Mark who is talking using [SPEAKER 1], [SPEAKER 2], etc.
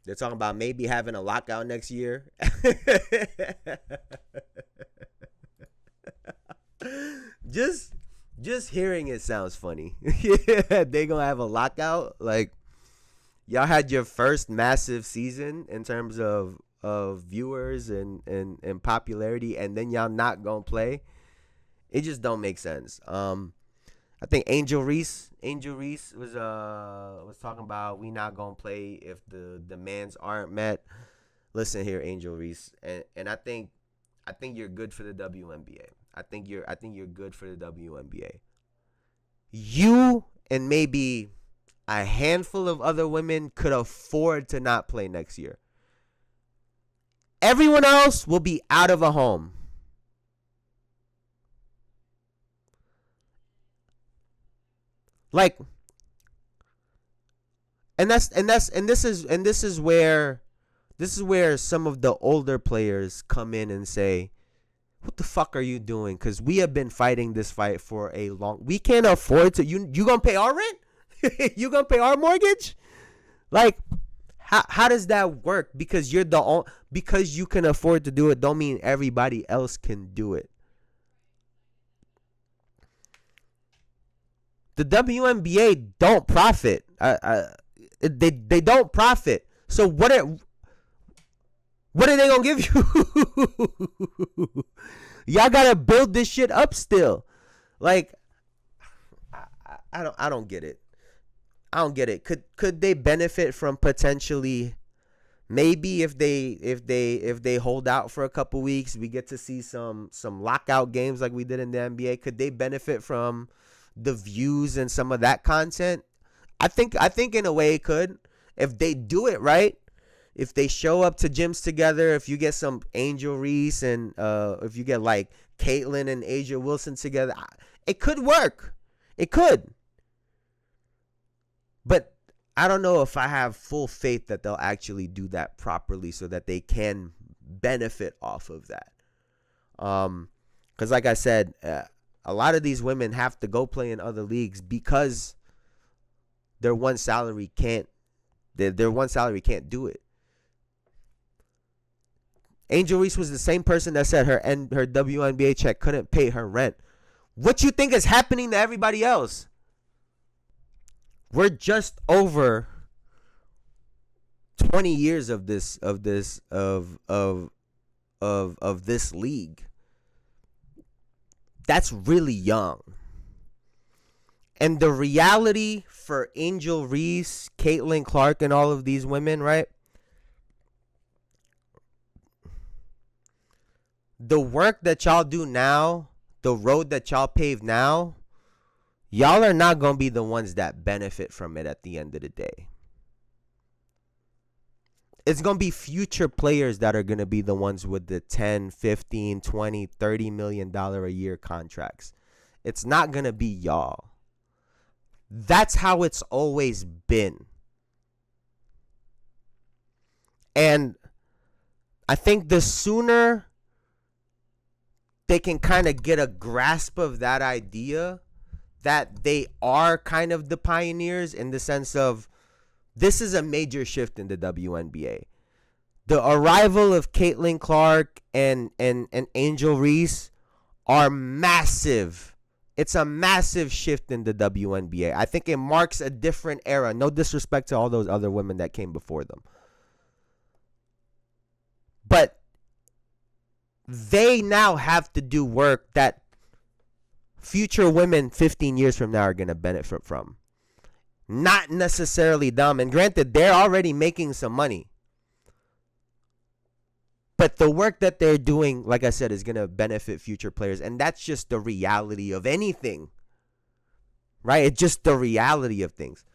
[SPEAKER 1] They're talking about maybe having a lockout next year. just just hearing it sounds funny. Yeah, they gonna have a lockout. Like, y'all had your first massive season in terms of viewers and popularity, and then y'all not gonna play. It just don't make sense. I think Angel Reese was talking about we not gonna play if the demands aren't met. Listen here, Angel Reese, and I think you're good for the WNBA. I think you're good for the WNBA. You and maybe a handful of other women could afford to not play next year. Everyone else will be out of a home. Like, and this is where some of the older players come in and say, "What the fuck are you doing? Because we have been fighting this fight for a long. We can't afford to. You gonna pay our rent? You gonna pay our mortgage? Like, how does that work? Because because you can afford to do it, don't mean everybody else can do it. The WNBA don't profit. They don't profit. So what are they gonna give you? Y'all gotta build this shit up still. Like, I don't get it. I don't get it. Could they benefit from potentially, maybe if they hold out for a couple weeks, we get to see some lockout games like we did in the NBA. Could they benefit from the views and some of that content? I think in a way it could, if they do it right. If they show up to gyms together, if you get some Angel Reese and if you get like Caitlyn and Asia Wilson together, it could work. It could. But I don't know if I have full faith that they'll actually do that properly so that they can benefit off of that. Because like I said, a lot of these women have to go play in other leagues because their one salary can't do it. Angel Reese was the same person that said her WNBA check couldn't pay her rent. What you think is happening to everybody else? We're just over 20 years of this league. That's really young. And the reality for Angel Reese, Caitlin Clark, and all of these women, right? The work that y'all do now, the road that y'all pave now, y'all are not going to be the ones that benefit from it at the end of the day. It's going to be future players that are going to be the ones with the 10, 15, 20, 30 million dollar a year contracts. It's not going to be y'all. That's how it's always been. And I think the sooner they can kind of get a grasp of that idea that they are kind of the pioneers in the sense of this is a major shift in the WNBA. The arrival of Caitlin Clark and Angel Reese are massive. It's a massive shift in the WNBA. I think it marks a different era. No disrespect to all those other women that came before them. But they now have to do work that future women 15 years from now are going to benefit from. Not necessarily them. And granted, they're already making some money. But the work that they're doing, like I said, is going to benefit future players. And that's just the reality of anything. Right? It's just the reality of things.